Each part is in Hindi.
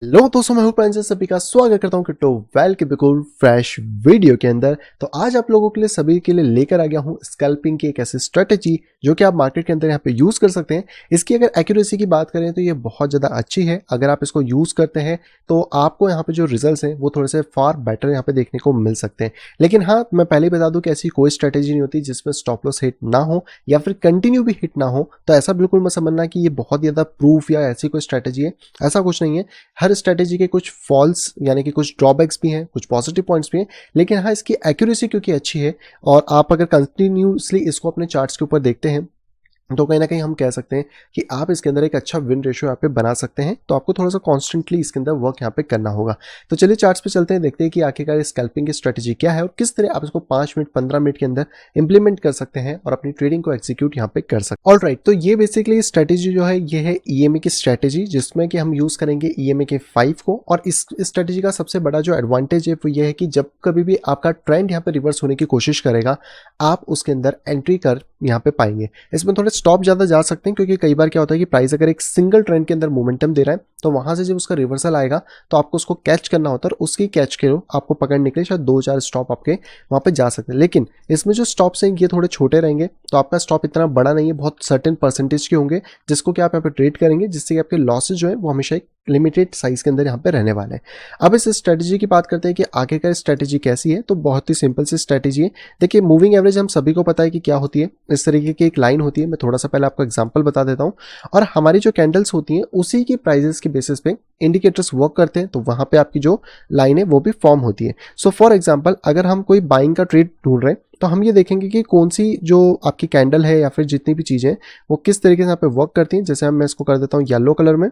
हेलो दोस्तों, मैं हूं प्रांजल, सभी का स्वागत करता हूं क्रिप्टो वेल के बिल्कुल फ्रेश वीडियो के अंदर। तो आज आप लोगों के लिए सभी के लिए लेकर आ गया हूं स्कैल्पिंग की एक ऐसी स्ट्रेटेजी जो कि आप मार्केट के अंदर यहां पे यूज कर सकते हैं। इसकी अगर एक्यूरेसी की बात करें तो ये बहुत ज़्यादा अच्छी है। अगर आप इसको यूज करते हैं तो आपको यहाँ पे जो रिजल्ट हैं वो थोड़े से फार बेटर यहाँ पे देखने को मिल सकते हैं। लेकिन हाँ, मैं पहले ही बता दूं कि ऐसी कोई स्ट्रेटेजी नहीं होती जिसमें स्टॉप लॉस हिट ना हो या फिर कंटिन्यू भी हिट ना हो। तो ऐसा बिल्कुल मत समझना कि ये बहुत ज़्यादा प्रूफ या ऐसी कोई स्ट्रेटेजी है, ऐसा कुछ नहीं है। हर स्ट्रेटेजी के कुछ फॉल्स यानी कि कुछ ड्रॉबैक्स भी हैं, कुछ पॉजिटिव पॉइंट्स भी हैं, लेकिन हाँ, इसकी एक्यूरेसी क्योंकि अच्छी है और आप अगर कंटिन्यूसली इसको अपने चार्ट्स के ऊपर देखते हैं तो कहीं ना कहीं हम कह सकते हैं कि आप इसके अंदर एक अच्छा विन रेशियो यहाँ पे बना सकते हैं। तो आपको थोड़ा सा कॉन्स्टेंटली इसके अंदर वर्क यहाँ पे करना होगा। तो चलिए चार्ट्स पे चलते हैं, देखते हैं कि आखिरकार स्कैल्पिंग की स्ट्रेटेजी क्या है और किस तरह आप इसको 5 मिनट 15 मिनट के अंदर इंप्लीमेंट कर सकते हैं और अपनी ट्रेडिंग को एग्जीक्यूट यहाँ पे कर सकते हैं। ऑलराइट, तो ये बेसिकली स्ट्रेटेजी जो है ये है ईएमए की स्ट्रेटेजी, जिसमें कि हम यूज करेंगे ईएमए के 5 को। और इस स्ट्रेटेजी का सबसे बड़ा जो एडवांटेज है वो ये है कि जब कभी भी आपका ट्रेंड यहाँ पे रिवर्स होने की कोशिश करेगा, आप उसके अंदर एंट्री कर यहाँ पे पाएंगे। इसमें थोड़े स्टॉप ज्यादा जा सकते हैं क्योंकि कई बार क्या होता है कि प्राइस अगर एक सिंगल ट्रेंड के अंदर मोमेंटम दे रहा है तो वहां से जब उसका रिवर्सल आएगा तो आपको उसको कैच करना होता है और उसकी कैच के आपको पकड़ने के लिए शायद 2-4 स्टॉप आपके वहां पे जा सकते हैं। लेकिन इसमें जो स्टॉप्स हैं ये थोड़े छोटे रहेंगे, तो आपका स्टॉप इतना बड़ा नहीं है, बहुत सर्टेन परसेंटेज के होंगे जिसको कि आप यहाँ पे ट्रेड करेंगे, जिससे कि आपके लॉसेज जो है वो हमेशा एक लिमिटेड साइज के अंदर यहाँ पे रहने वाले हैं। अब इस स्ट्रेटेजी की बात करते हैं कि आखिरकार स्ट्रेटेजी कैसी है। तो बहुत ही सिंपल सी स्ट्रेटेजी है। देखिए, मूविंग एवरेज हम सभी को पता है कि क्या होती है। इस तरीके की एक लाइन होती है, मैं थोड़ा सा पहले आपको एग्जांपल बता देता हूं। और हमारी जो कैंडल्स होती हैं उसी की प्राइजेस के बेसिस पे इंडिकेटर्स वर्क करते हैं, तो वहां पे आपकी जो लाइन है वो भी फॉर्म होती है। सो फॉर एग्जांपल, अगर हम कोई बाइंग का ट्रेड ढूंढ रहे हैं तो हम ये देखेंगे कि कौन सी जो आपकी कैंडल है या फिर जितनी भी चीजें वो किस तरीके से यहाँ पे वर्क करती हैं। जैसे मैं इसको कर देता हूँ येलो कलर में।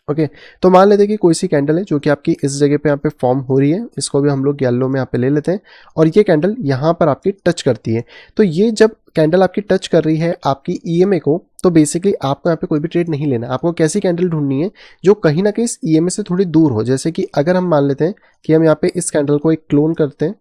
ओके, तो मान लेते हैं कि कोई सी कैंडल है जो कि आपकी इस जगह पे यहाँ पे फॉर्म हो रही है, इसको भी हम लोग येलो में यहाँ पे ले लेते हैं और ये कैंडल यहाँ पर आपकी टच करती है। तो ये जब कैंडल आपकी टच कर रही है आपकी ईएमए को, तो बेसिकली आपको यहाँ पे कोई भी ट्रेड नहीं लेना। आपको कैसी कैंडल ढूंढनी है जो कहीं ना कहीं इस ईएमए से थोड़ी दूर हो। जैसे कि अगर हम मान लेते हैं कि हम यहाँ पे इस कैंडल को एक क्लोन करते हैं,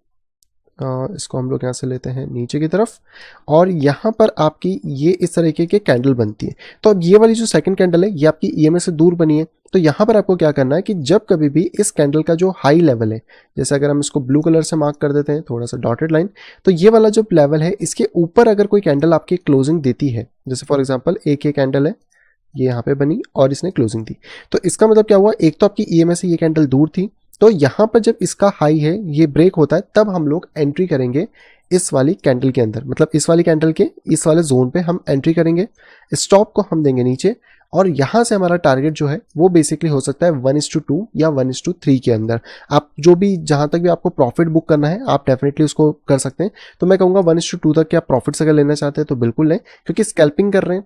इसको हम लोग यहाँ से लेते हैं नीचे की तरफ और यहाँ पर आपकी ये इस तरीके के कैंडल बनती है। तो अब ये वाली जो सेकंड कैंडल है ये आपकी ईएमए से दूर बनी है। तो यहाँ पर आपको क्या करना है कि जब कभी भी इस कैंडल का जो हाई लेवल है, जैसे अगर हम इसको ब्लू कलर से मार्क कर देते हैं थोड़ा सा डॉटेड लाइन, तो ये वाला जो लेवल है इसके ऊपर अगर कोई कैंडल आपकी क्लोजिंग देती है, जैसे फॉर एग्जाम्पल एक ये कैंडल है, ये यहाँ पे बनी और इसने क्लोजिंग दी, तो इसका मतलब क्या हुआ, एक तो आपकी ईएमए से ये कैंडल दूर थी, तो यहाँ पर जब इसका हाई है ये ब्रेक होता है तब हम लोग एंट्री करेंगे इस वाली कैंडल के अंदर, मतलब इस वाली कैंडल के इस वाले जोन पे हम एंट्री करेंगे। स्टॉप को हम देंगे नीचे और यहाँ से हमारा टारगेट जो है वो बेसिकली हो सकता है 1:2 या 1:3 के अंदर। आप जो भी जहाँ तक भी आपको प्रॉफिट बुक करना है आप डेफिनेटली उसको कर सकते हैं। तो मैं कहूँगा 1:2 तक के आप प्रॉफिट्स अगर लेना चाहते हैं तो बिल्कुल लें, क्योंकि स्कैल्पिंग कर रहे हैं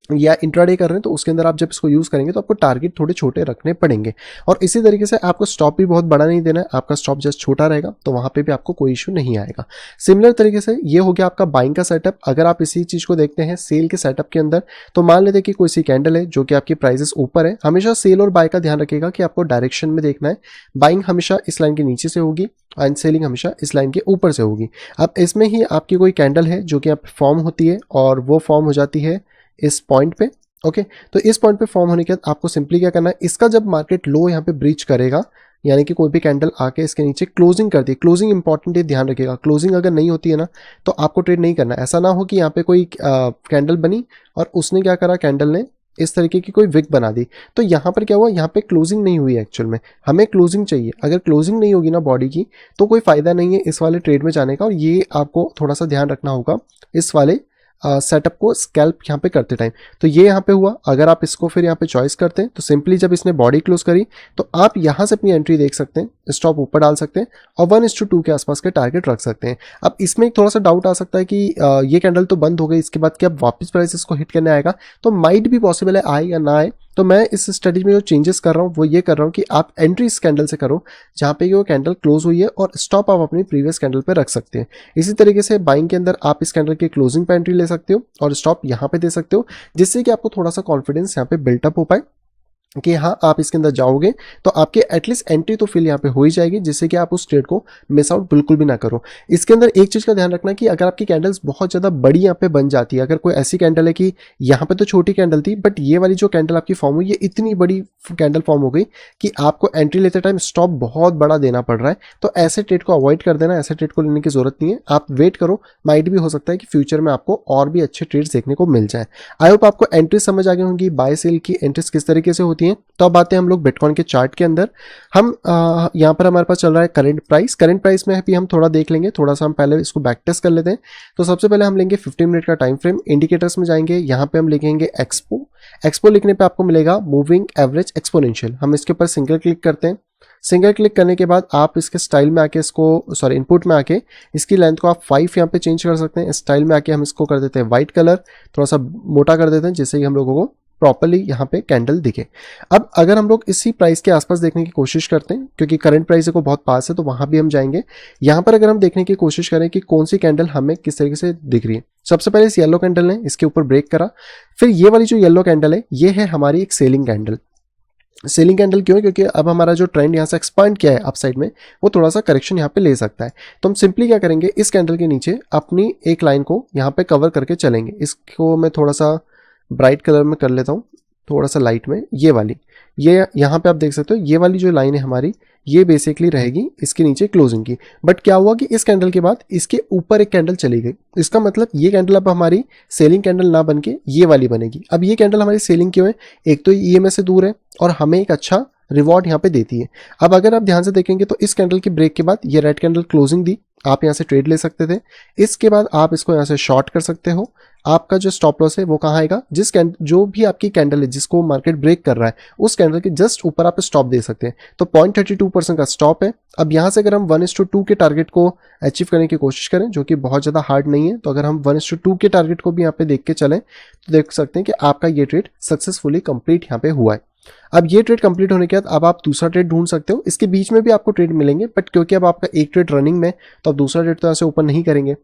या इंट्राडे कर रहे हैं तो उसके अंदर आप जब इसको यूज करेंगे तो आपको टारगेट थोड़े छोटे रखने पड़ेंगे। और इसी तरीके से आपको स्टॉप भी बहुत बड़ा नहीं देना है, आपका स्टॉप जस्ट छोटा रहेगा तो वहां पे भी आपको कोई इशू नहीं आएगा। सिमिलर तरीके से ये हो गया आपका बाइंग का सेटअप। अगर आप इसी चीज को देखते हैं सेल के सेटअप के अंदर, तो मान लेते हैं कि कोई सी कैंडल है जो कि आपकी प्राइसेस ऊपर है। हमेशा सेल और बाय का ध्यान रखिएगा कि आपको डायरेक्शन में देखना है। बाइंग हमेशा इस लाइन के नीचे से होगी एंड सेलिंग हमेशा इस लाइन के ऊपर से होगी। अब इसमें ही आपकी कोई कैंडल है जो कि आप फॉर्म होती है और वो फॉर्म हो जाती है इस पॉइंट पे। ओके, तो इस पॉइंट पे फॉर्म होने के बाद आपको सिंपली क्या करना है, इसका जब मार्केट लो यहाँ पे ब्रीच करेगा, यानी कि कोई भी कैंडल आके इसके नीचे क्लोजिंग कर दी, क्लोजिंग इंपॉर्टेंट है, ध्यान रखिएगा। क्लोजिंग अगर नहीं होती है ना तो आपको ट्रेड नहीं करना। ऐसा ना हो कि यहाँ पे कोई कैंडल बनी और उसने क्या करा, कैंडल ने इस तरीके की कोई विक बना दी, तो यहाँ पर क्या हुआ, यहाँ पे क्लोजिंग नहीं हुई। एक्चुअल में हमें क्लोजिंग चाहिए। अगर क्लोजिंग नहीं होगी ना बॉडी की तो कोई फायदा नहीं है इस वाले ट्रेड में जाने का। और ये आपको थोड़ा सा ध्यान रखना होगा इस वाले सेटअप को स्कैल्प यहाँ पे करते टाइम। तो ये यहाँ पे हुआ। अगर आप इसको फिर यहाँ पे चॉइस करते हैं तो सिंपली जब इसने बॉडी क्लोज करी तो आप यहाँ से अपनी एंट्री देख सकते हैं, स्टॉप ऊपर डाल सकते हैं और 1:2 के आसपास के टारगेट रख सकते हैं। अब इसमें एक थोड़ा सा डाउट आ सकता है कि ये कैंडल तो बंद हो गई, इसके बाद क्या वापस प्राइस इसको हिट करने आएगा, तो माइट भी पॉसिबल है आए या ना आए। तो मैं इस स्ट्रेटेजी में जो चेंजेस कर रहा हूँ वो ये कर रहा हूँ कि आप एंट्री इस कैंडल से करो जहाँ पे वो कैंडल क्लोज हुई है और स्टॉप आप अपनी प्रीवियस कैंडल पे रख सकते हैं। इसी तरीके से बाइंग के अंदर आप इस कैंडल की क्लोजिंग पे एंट्री ले सकते हो और स्टॉप यहाँ पे दे सकते हो, जिससे कि आपको थोड़ा सा कॉन्फिडेंस यहाँ पे बिल्टअप हो पाए कि हाँ आप इसके अंदर जाओगे तो आपके एटलीस्ट एंट्री तो फिल यहाँ पे हो ही जाएगी, जिससे कि आप उस ट्रेड को मिस आउट बिल्कुल भी ना करो। इसके अंदर एक चीज़ का ध्यान रखना कि अगर आपकी कैंडल्स बहुत ज़्यादा बड़ी यहाँ पे बन जाती है, अगर कोई ऐसी कैंडल है कि यहाँ पे तो छोटी कैंडल थी बट ये वाली जो कैंडल आपकी फॉर्म हुई ये इतनी बड़ी कैंडल फॉर्म हो गई कि आपको एंट्री लेते टाइम स्टॉप बहुत बड़ा देना पड़ रहा है, तो ऐसे ट्रेड को अवॉइड कर देना, ऐसे ट्रेड को लेने की जरूरत नहीं है। आप वेट करो, माइट भी हो सकता है कि फ्यूचर में आपको और भी अच्छे ट्रेड्स देखने को मिल जाए। आई होप आपको एंट्री समझ आ गई होंगी, बाय सेल की एंट्रीज किस तरीके से होती हैं। तो अब आते हैं हम लोग बिटकॉइन के चार्ट के अंदर। हम यहाँ पर हमारे पास चल रहा है करंट प्राइस में भी हम थोड़ा देख लेंगे, थोड़ा सा हम पहले इसको बैक टेस्ट कर लेते हैं। तो सबसे पहले हम लेंगे 15 मिनट का टाइम फ्रेम, इंडिकेटर्स में जाएंगे, यहाँ पे हम लिखेंगे एक्सपो लिखने पे आपको मिलेगा मूविंग एवरेज एक्सपोनेंशियल। हम इसके ऊपर सिंगल क्लिक करते हैं। सिंगल क्लिक करने के बाद आप इसके स्टाइल में आके इनपुट में आके इसकी लेंथ को आप 5 यहाँ पे चेंज कर सकते हैं। स्टाइल में आके हम इसको कर देते हैं व्हाइट कलर, थोड़ा सा मोटा कर देते हैं जिससे कि हम लोगों को प्रॉपर्ली यहाँ पे कैंडल दिखे। अब अगर हम लोग इसी प्राइस के आसपास देखने की कोशिश करते हैं, क्योंकि करंट प्राइस को बहुत पास है तो वहां भी हम जाएंगे। यहाँ पर अगर हम देखने की कोशिश करें कि कौन सी कैंडल हमें किस तरीके से दिख रही है, सबसे पहले इस येलो कैंडल ने इसके ऊपर ब्रेक करा, फिर ये वाली जो येलो कैंडल है ये है हमारी एक सेलिंग कैंडल। सेलिंग कैंडल क्यों है? क्योंकि अब हमारा जो ट्रेंड यहाँ से एक्सपांड किया है अपसाइड में, वो थोड़ा सा करेक्शन यहाँ पे ले सकता है। तो हम सिंपली क्या करेंगे, इस कैंडल के नीचे अपनी एक लाइन को यहाँ पे कवर करके चलेंगे। इसको मैं थोड़ा सा ब्राइट कलर में कर लेता हूँ, थोड़ा सा लाइट में, ये वाली, ये यहाँ पे आप देख सकते हो ये वाली जो लाइन है हमारी, ये बेसिकली रहेगी इसके नीचे क्लोजिंग की। बट क्या हुआ कि इस कैंडल के बाद इसके ऊपर एक कैंडल चली गई, इसका मतलब ये कैंडल अब हमारी सेलिंग कैंडल ना बन के ये वाली बनेगी। अब ये कैंडल हमारी सेलिंग क्यों है? एक तो ईएमएस से दूर है और हमें एक अच्छा रिवॉर्ड यहाँ पे देती है। अब अगर आप ध्यान से देखेंगे तो इस कैंडल की ब्रेक के बाद ये रेड कैंडल क्लोजिंग दी, आप यहाँ से ट्रेड ले सकते थे। इसके बाद आप इसको यहाँ से शॉर्ट कर सकते हो। आपका जो स्टॉप लॉस है वो कहाँ आएगा? जो भी आपकी कैंडल है जिसको मार्केट ब्रेक कर रहा है उस कैंडल के जस्ट ऊपर आप स्टॉप दे सकते हैं। तो 0.32% का स्टॉप है। अब यहाँ से अगर हम 1:2 के टारगेट को अचीव करने की कोशिश करें, जो कि बहुत ज़्यादा हार्ड नहीं है, तो अगर हम 1:2 के टारगेट को भी यहाँ पे देख के चलें तो देख सकते हैं कि आपका ये ट्रेड सक्सेसफुली कंप्लीट यहाँ पे हुआ है। अब ये ट्रेड कंप्लीट होने के बाद अब आप दूसरा ट्रेड ढूंढ सकते हो। इसके बीच में भी आपको ट्रेड मिलेंगे, बट क्योंकि अब आपका एक ट्रेड रनिंग में, तो आप दूसरा ट्रेड तो ऐसे ओपन नहीं करेंगे,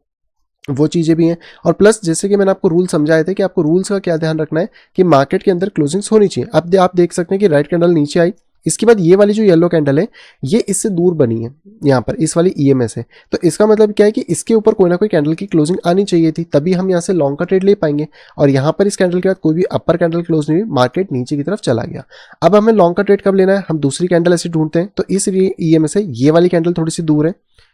वो चीज़ें भी हैं। और प्लस जैसे कि मैंने आपको रूल समझाए थे कि आपको रूल्स का क्या ध्यान रखना है कि मार्केट के अंदर क्लोजिंग्स होनी चाहिए। अब आप देख सकते हैं कि राइट कैंडल नीचे आई, इसके बाद ये वाली जो येलो कैंडल है ये इससे दूर बनी है, यहाँ पर इस वाली ईएमएस है। तो इसका मतलब क्या है कि इसके ऊपर कोई ना कोई कैंडल की क्लोजिंग आनी चाहिए थी, तभी हम यहाँ से लॉन्ग का ट्रेड ले पाएंगे। और यहाँ पर इस कैंडल के बाद कोई भी अपर कैंडल क्लोज नहीं हुई, मार्केट नीचे की तरफ चला गया। अब हमें लॉन्ग का ट्रेड कब लेना है? हम दूसरी कैंडल ऐसे ढूंढते हैं। तो इस ईएमएस है, ये वाली कैंडल थोड़ी सी दूर है,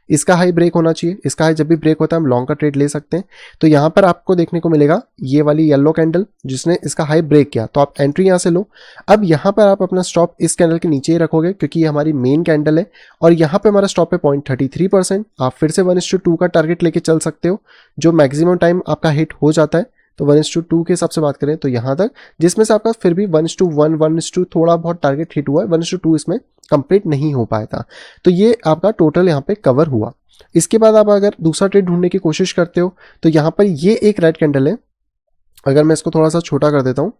इसका हाई ब्रेक होना चाहिए। इसका हाई जब भी ब्रेक होता है हम लॉन्ग का ट्रेड ले सकते हैं। तो यहाँ पर आपको देखने को मिलेगा ये वाली येलो कैंडल जिसने इसका हाई ब्रेक किया, तो आप एंट्री यहाँ से लो। अब यहाँ पर आप अपना स्टॉप इस कैंडल के नीचे ही रखोगे क्योंकि ये हमारी मेन कैंडल है और यहाँ पे हमारा स्टॉप है 0.33%। आप फिर से 1:2 का टारगेट लेके चल सकते हो, जो मैक्सिमम टाइम आपका हिट हो जाता है। तो 1:2 के हिसाब से बात करें तो यहाँ तक, जिसमें से आपका फिर भी 1:1 1:2 थोड़ा बहुत टारगेट हिट हुआ है, 1:2 इसमें कंप्लीट नहीं हो पाया था। तो ये आपका टोटल यहाँ पे कवर हुआ। इसके बाद आप अगर दूसरा ट्रेड ढूंढने की कोशिश करते हो तो यहाँ पर ये एक रेड कैंडल है, अगर मैं इसको थोड़ा सा छोटा कर देता हूँ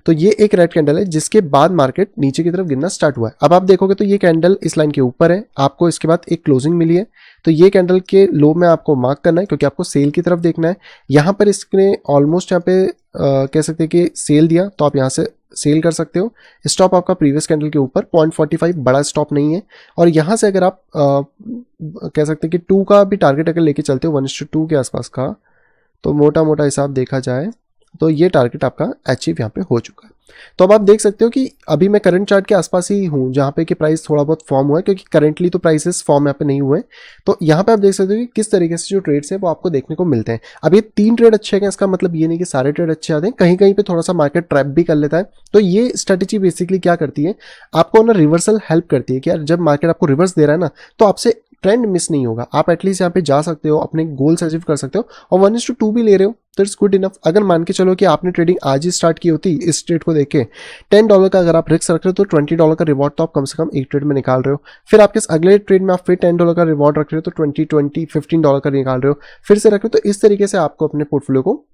तो ये एक रेड कैंडल है जिसके बाद मार्केट नीचे की तरफ गिरना स्टार्ट हुआ है। अब आप देखोगे तो ये कैंडल इस लाइन के ऊपर है, आपको इसके बाद एक क्लोजिंग मिली है। तो ये कैंडल के लो में आपको मार्क करना है क्योंकि आपको सेल की तरफ देखना है। यहाँ पर इसने ऑलमोस्ट यहाँ पे कह सकते हैं कि सेल दिया, तो आप यहाँ से सेल कर सकते हो। स्टॉप आपका प्रीवियस कैंडल के ऊपर 0.45 बड़ा स्टॉप नहीं है। और यहाँ से अगर आप कह सकते हैं कि 2 का भी टारगेट अगर लेके चलते हो 1:2 के आसपास का, तो मोटा मोटा हिसाब देखा जाए तो ये टारगेट आपका अचीव यहाँ पे हो चुका है। तो अब आप देख सकते हो कि अभी मैं करंट चार्ट के आसपास ही हूँ जहाँ पे कि प्राइस थोड़ा बहुत फॉर्म हुआ है, क्योंकि करंटली तो प्राइसेस फॉर्म यहाँ पे नहीं हुए। तो यहाँ पे आप देख सकते हो कि किस तरीके से जो ट्रेड्स है वो आपको देखने को मिलते हैं। अब ये 3 ट्रेड अच्छे हैं, इसका मतलब ये नहीं कि सारे ट्रेड अच्छे आते हैं, कहीं कहीं पे थोड़ा सा मार्केट ट्रैप भी कर लेता है। तो ये स्ट्रेटेजी बेसिकली क्या करती है, आपको ना रिवर्सल हेल्प करती है कि यार जब मार्केट आपको रिवर्स दे रहा है ना, तो आपसे ट्रेंड मिस नहीं होगा, आप एटलीस्ट यहाँ पे जा सकते हो, अपने गोल्स अचीव कर सकते हो। और 1:2 भी ले रहे हो तो इट्स गुड इनफ। अगर मान के चलो कि आपने ट्रेडिंग आज ही स्टार्ट की होती इस ट्रेड को देख के, $10 का अगर आप रिस्क रख रहे हो तो $20 का रिवॉर्ड तो आप कम से कम एक ट्रेड में निकाल रहे हो। फिर आपके अगले ट्रेड में आप फिर $10 का रिवॉर्ड रख रहे हो तो $15 का निकाल रहे हो, फिर से रख रहे हो। तो इस तरीके से आपको अपने पोर्टफोलियो को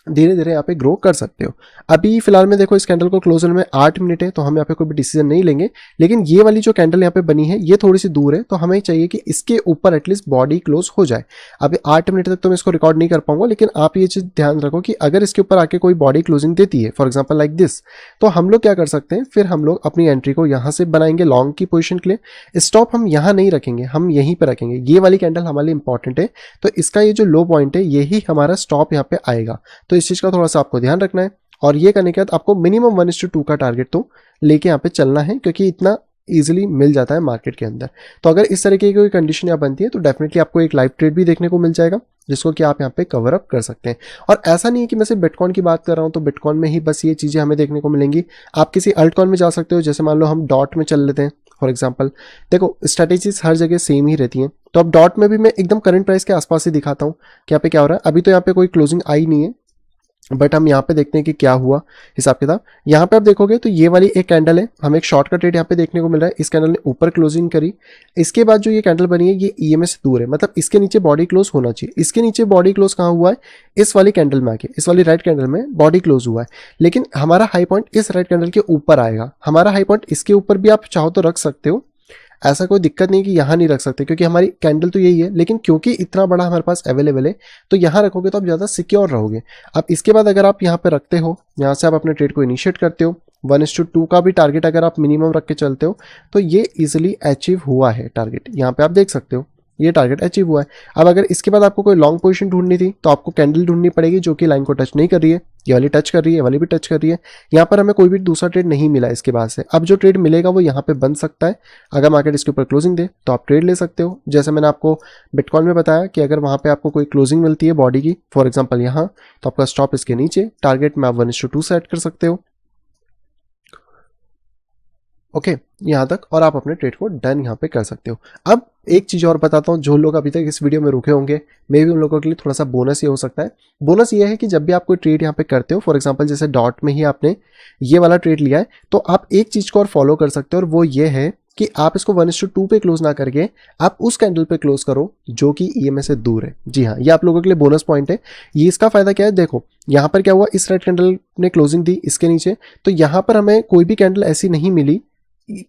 धीरे धीरे यहाँ पे ग्रो कर सकते हो। अभी फिलहाल में देखो इस कैंडल को क्लोज होने में 8 मिनट है, तो हम यहाँ पे कोई भी डिसीजन नहीं लेंगे, लेकिन ये वाली जो कैंडल यहाँ पे बनी है ये थोड़ी सी दूर है, तो हमें चाहिए कि इसके ऊपर एटलीस्ट बॉडी क्लोज हो जाए। अभी 8 मिनट तक तो मैं इसको रिकॉर्ड नहीं कर पाऊंगा, लेकिन आप ये चीज़ ध्यान रखो कि अगर इसके ऊपर आके कोई बॉडी क्लोजिंग देती है फॉर एग्जाम्पल लाइक दिस, तो हम लोग क्या कर सकते हैं, फिर हम लोग अपनी एंट्री को यहाँ से बनाएंगे लॉन्ग की पोजिशन के लिए। स्टॉप हम यहाँ नहीं रखेंगे, हम यहीं पर रखेंगे। ये वाली कैंडल हमारे लिए इंपॉर्टेंट है, तो इसका ये जो लो पॉइंट है यही हमारा स्टॉप यहाँ पे आएगा, तो इस चीज़ का थोड़ा सा आपको ध्यान रखना है। और ये करने के बाद आपको मिनिमम 1:2 का टारगेट तो लेके यहाँ पे चलना है, क्योंकि इतना इजीली मिल जाता है मार्केट के अंदर। तो अगर इस तरीके की कोई कंडीशन यहाँ बनती है तो डेफिनेटली आपको एक लाइव ट्रेड भी देखने को मिल जाएगा, जिसको कि आप यहाँ पे कवर अप कर सकते हैं। और ऐसा नहीं है कि मैं सिर्फ बिटकॉइन की बात कर रहा हूँ तो बिटकॉइन में ही बस ये चीज़ें हमें देखने को मिलेंगी। आप किसी अल्ट कॉइन में जा सकते हो, जैसे मान लो हम डॉट में चल लेते हैं फॉर एग्जाम्पल। देखो स्ट्रेटेजीज हर जगह सेम ही रहती हैं, तो अब डॉट में भी मैं एकदम करंट प्राइस के आसपास ही दिखाता हूँ कि यहाँ पे क्या हो रहा है। अभी तो यहाँ पे कोई क्लोजिंग आई नहीं है, बट हम यहाँ पे देखते हैं कि क्या हुआ हिसाब किताब। यहाँ पे आप देखोगे तो ये वाली एक कैंडल है, हमें एक शॉर्ट का ट्रेड यहाँ पे देखने को मिल रहा है। इस कैंडल ने ऊपर क्लोजिंग करी, इसके बाद जो ये कैंडल बनी है ये ईएमए से दूर है, मतलब इसके नीचे बॉडी क्लोज होना चाहिए। इसके नीचे बॉडी क्लोज कहाँ हुआ है, इस वाली कैंडल में आके, इस वाली राइट कैंडल में बॉडी क्लोज हुआ है, लेकिन हमारा हाई पॉइंट इस राइट कैंडल के ऊपर आएगा। हमारा हाई पॉइंट इसके ऊपर भी आप चाहो तो रख सकते हो, ऐसा कोई दिक्कत नहीं कि यहाँ नहीं रख सकते, क्योंकि हमारी कैंडल तो यही है, लेकिन क्योंकि इतना बड़ा हमारे पास अवेलेबल है तो यहाँ रखोगे तो आप ज़्यादा सिक्योर रहोगे। अब इसके बाद अगर आप यहाँ पे रखते हो, यहाँ से आप अपने ट्रेड को इनिशिएट करते हो, 1:2 का भी टारगेट अगर आप मिनिमम रख के चलते हो तो ये इजिली अचीव हुआ है टारगेट। यहाँ पे आप देख सकते हो ये टारगेट अचीव हुआ है। अब अगर इसके बाद आपको कोई लॉन्ग पोजीशन ढूंढनी थी तो आपको कैंडल ढूंढनी पड़ेगी जो कि लाइन को टच नहीं कर रही है। ये वाली टच कर रही है, ये वाली भी टच कर रही है। यहाँ पर हमें कोई भी दूसरा ट्रेड नहीं मिला इसके बाद से। अब जो ट्रेड मिलेगा वो यहाँ पे बन सकता है, अगर मार्केट इसके ऊपर क्लोजिंग दे तो आप ट्रेड ले सकते हो। जैसे मैंने आपको बिटकॉइन में बताया कि अगर वहाँ पे आपको कोई क्लोजिंग मिलती है बॉडी की, फॉर एग्जाम्पल यहाँ, तो आपका स्टॉप इसके नीचे, टारगेट में आप 1:2 सेट कर सकते हो। ओके यहाँ तक, और आप अपने ट्रेड को डन यहाँ पे कर सकते हो। अब एक चीज़ और बताता हूँ, जो लोग अभी तक इस वीडियो में रुके होंगे मे भी उन लोगों के लिए थोड़ा सा बोनस ये हो सकता है। बोनस ये है कि जब भी आप कोई ट्रेड यहाँ पे करते हो, फॉर एग्जांपल जैसे डॉट में ही आपने ये वाला ट्रेड लिया है, तो आप एक चीज़ को और फॉलो कर सकते हो, और वो ये है कि आप इसको 1:2 पे क्लोज ना करके आप उस कैंडल पे क्लोज करो जो कि ईएमए से दूर है। जी हाँ, ये आप लोगों के लिए बोनस पॉइंट है। ये इसका फायदा क्या है, देखो यहाँ पर क्या हुआ, इस रेड कैंडल ने क्लोजिंग दी इसके नीचे, तो यहाँ पर हमें कोई भी कैंडल ऐसी नहीं मिली,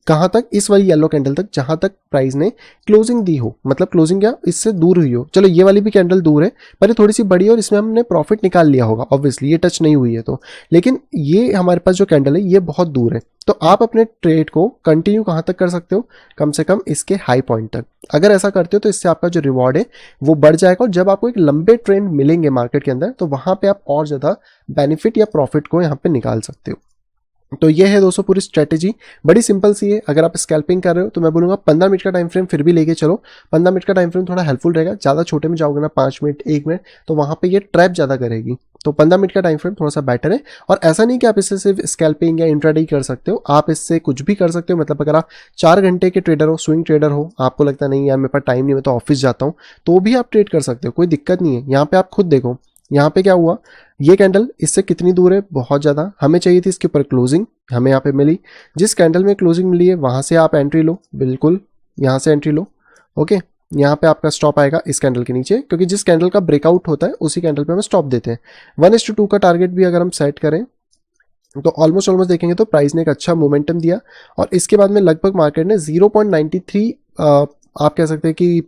कहाँ तक, इस वाली येलो कैंडल तक जहां तक प्राइस ने क्लोजिंग दी हो, मतलब क्लोजिंग क्या इससे दूर हुई हो। चलो ये वाली भी कैंडल दूर है पर ये थोड़ी सी बड़ी है और इसमें हमने प्रॉफिट निकाल लिया होगा, ऑब्वियसली ये टच नहीं हुई है तो, लेकिन ये हमारे पास जो कैंडल है ये बहुत दूर है। तो आप अपने ट्रेड को कंटिन्यू कहाँ तक कर सकते हो, कम से कम इसके हाई पॉइंट तक। अगर ऐसा करते हो तो इससे आपका जो रिवॉर्ड है वो बढ़ जाएगा, और जब आपको एक लंबे ट्रेंड मिलेंगे मार्केट के अंदर तो वहां पे आप और ज्यादा बेनिफिट या प्रॉफिट को यहाँ पे निकाल सकते हो। तो ये है दोस्तों पूरी स्ट्रेटेजी, बड़ी सिंपल सी है। अगर आप स्कैल्पिंग कर रहे हो तो मैं बोलूँगा 15 मिनट का टाइम फ्रेम फिर भी लेके चलो। 15 मिनट का टाइम फ्रेम थोड़ा हेल्पफुल रहेगा, ज़्यादा छोटे में जाओगे ना 5 मिनट 1 मिनट तो वहाँ पे ये ट्रैप ज़्यादा करेगी। तो 15 मिनट का टाइम फ्रेम थोड़ा सा बेटर है। और ऐसा नहीं कि आप इससे सिर्फ स्कैल्पिंग या इंट्राडे कर सकते हो, आप इससे कुछ भी कर सकते हो। मतलब अगर आप 4 घंटे के ट्रेडर हो, स्विंग ट्रेडर हो, आपको लगता नहीं यार मेरे पास टाइम नहीं, मैं तो ऑफिस जाता हूँ, तो भी आप ट्रेड कर सकते हो, कोई दिक्कत नहीं है। यहाँ पे आप खुद देखो, यहाँ पे क्या हुआ, ये कैंडल इससे कितनी दूर है, बहुत ज़्यादा। हमें चाहिए थी इसके ऊपर क्लोजिंग, हमें यहाँ पे मिली। जिस कैंडल में क्लोजिंग मिली है वहाँ से आप एंट्री लो, बिल्कुल यहाँ से एंट्री लो। ओके, यहाँ पे आपका स्टॉप आएगा इस कैंडल के नीचे, क्योंकि जिस कैंडल का ब्रेकआउट होता है उसी कैंडल पे हम स्टॉप देते हैं। 1:2 का टारगेट भी अगर हम सेट करें तो ऑलमोस्ट देखेंगे तो प्राइस ने एक अच्छा मोमेंटम दिया, और इसके बाद में लगभग मार्केट ने 0.93 आप कह सकते हैं कि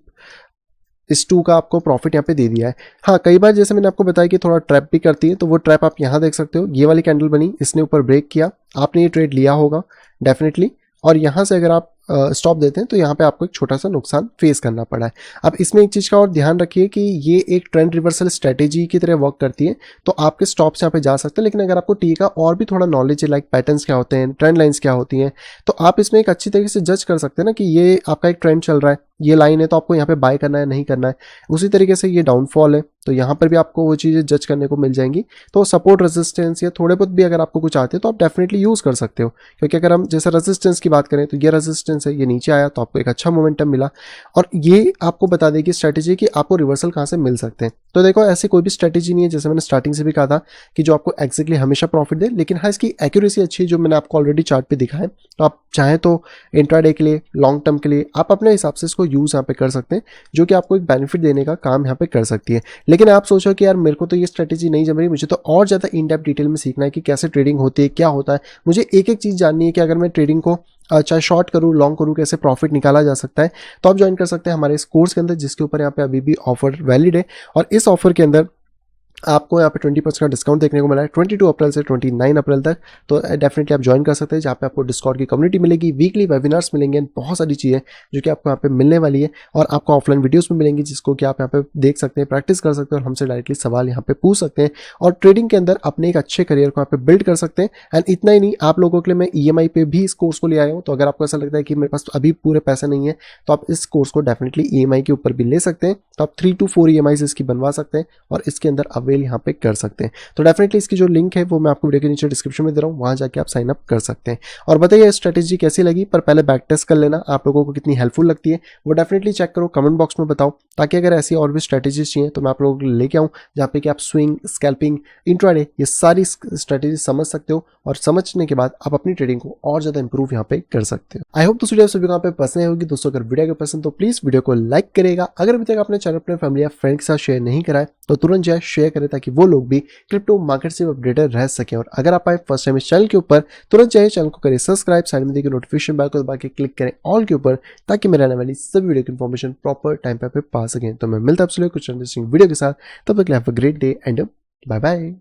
इस 2 का आपको प्रॉफिट यहाँ पे दे दिया है। हाँ, कई बार जैसे मैंने आपको बताया कि थोड़ा ट्रैप भी करती है, तो वो ट्रैप आप यहाँ देख सकते हो। ये वाली कैंडल बनी, इसने ऊपर ब्रेक किया, आपने ये ट्रेड लिया होगा डेफिनेटली, और यहाँ से अगर आप स्टॉप देते हैं तो यहाँ पे आपको एक छोटा सा नुकसान फेस करना पड़ा है। अब इसमें एक चीज़ का और ध्यान रखिए कि ये एक ट्रेंड रिवर्सल स्ट्रेटेजी की तरह वर्क करती है, तो आपके स्टॉप्स यहाँ पे जा सकते हैं। लेकिन अगर आपको टी का और भी थोड़ा नॉलेज है, लाइक पैटर्न्स क्या होते हैं, ट्रेंड लाइन्स क्या होती हैं, तो आप इसमें एक अच्छी तरीके से जज कर सकते हैं ना कि ये आपका एक ट्रेंड चल रहा है, ये लाइन है तो आपको यहाँ पे बाय करना है नहीं करना है। उसी तरीके से ये डाउनफॉल है तो यहाँ पर भी आपको वो चीज़ें जज करने को मिल जाएंगी। तो सपोर्ट रेजिस्टेंस या थोड़े बहुत भी अगर आपको कुछ आते हैं तो आप डेफिनेटली यूज़ कर सकते हो, क्योंकि अगर हम जैसे रेजिस्टेंस की बात करें तो ये रेजिस्टेंस है, ये नीचे आया तो आपको एक अच्छा मोमेंटम मिला, और ये आपको बता देगी स्ट्रैटेजी कि आपको रिवर्सल कहाँ से मिल सकते हैं। तो देखो ऐसी कोई भी स्ट्रैटेजी नहीं है, जैसे मैंने स्टार्टिंग से भी कहा था कि जो आपको एक्जैक्टली हमेशा प्रॉफिट दे, लेकिन हाँ इसकी एक्यूरेसी अच्छी है, जो मैंने आपको ऑलरेडी चार्ट पे दिखा है। तो आप चाहें तो इंट्राडे के लिए, लॉन्ग टर्म के लिए आप अपने हिसाब से इसको यूज़ यहाँ पे कर सकते हैं, जो कि आपको एक बेनिफिट देने का काम यहाँ पे कर सकती है। लेकिन आप सोचो कि यार मेरे को तो ये स्ट्रेटेजी नहीं जम रही, मुझे तो और ज़्यादा इन डेप्थ डिटेल में सीखना है कि कैसे ट्रेडिंग होती है, क्या होता है, मुझे एक एक चीज़ जाननी है कि अगर मैं ट्रेडिंग को चाहे शॉर्ट करूँ लॉन्ग करूँ कैसे प्रॉफिट निकाला जा सकता है, तो आप ज्वाइन कर सकते हैं हमारे इस कोर्स के अंदर, जिसके ऊपर यहाँ पे अभी भी ऑफर वैलिड है। और इस ऑफर के अंदर आपको यहाँ पे 20% का डिस्काउंट देखने को मिला है 22 अप्रैल से 29 अप्रैल तक। तो डेफिनेटली आप ज्वाइन कर सकते हैं, जहाँ पे आपको डिस्कॉर्ड की कम्युनिटी मिलेगी, वीकली वेबिनार्स मिलेंगे, बहुत सारी चीज़ें जो कि आपको यहाँ पे मिलने वाली है, और आपको ऑफलाइन वीडियोस में मिलेंगी, जिसको कि आप यहाँ पे देख सकते हैं, प्रैक्टिस कर सकते हैं और हमसे डायरेक्टली सवाल यहाँ पे पूछ सकते हैं, और ट्रेडिंग के अंदर अपने एक अच्छे करियर को यहाँ पे बिल्ड कर सकते हैं। एंड इतना ही नहीं, आप लोगों के लिए मैं EMI पे भी इस कोर्स को ले आया हूँ। तो अगर आपको ऐसा लगता है कि मेरे पास अभी पूरे पैसे नहीं है, तो आप इस कोर्स को डेफिनेटली EMI के ऊपर भी ले सकते हैं। तो आप 3 to 4 EMI इसकी बनवा सकते हैं और इसके अंदर अवेल यहाँ पे कर सकते हैं। तो डेफिनेटली इसकी जो लिंक है वो मैं आपको वीडियो के नीचे डिस्क्रिप्शन में दे रहा हूँ, वहां जाके आप साइन अप कर सकते हैं। और बताइए स्ट्रेटेजी कैसी लगी, पर पहले बैक टेस्ट कर लेना, आप लोगों को कितनी हेल्पफुल लगती है वो डेफिनेटली चेक करो, कमेंट बॉक्स में बताओ, ताकि अगर ऐसी और भी स्ट्रेटेजीज चाहिए तो मैं आप लोगों को लेके आऊँ, जहाँ पे कि आप स्विंग, स्कैल्पिंग, इंट्राडे, ये सारी स्ट्रेटेजी समझ सकते हो, और समझने के बाद आप अपनी ट्रेडिंग को और ज्यादा इंप्रूव यहाँ पे कर सकते हो। आई होप तो वीडियो सभी को यहाँ पे पसंद होगी दोस्तों। अगर वीडियो को पसंद तो प्लीज वीडियो को लाइक करेगा। अगर अभी तक आपने चैनल अपने फैमिली या फ्रेंड के साथ शेयर नहीं करा है तो तुरंत जाए शेयर करें, ताकि वो लोग भी क्रिप्टो मार्केट से अपडेटेड रह सके। और अगर आप आए फर्स्ट टाइम इस चैनल के ऊपर, तुरंत जाइए चैनल को करें सब्सक्राइब, साइड में देखिए नोटिफिकेशन बेल को दबा के क्लिक करें ऑल के ऊपर, ताकि मेरे आने वाली सभी वीडियो की इन्फॉर्मेशन प्रॉपर टाइम पे पा सकें। तो मैं मिलता हूं आपसे कुछ इंटरेस्टिंग वीडियो के साथ, तब तक have a great day and bye bye.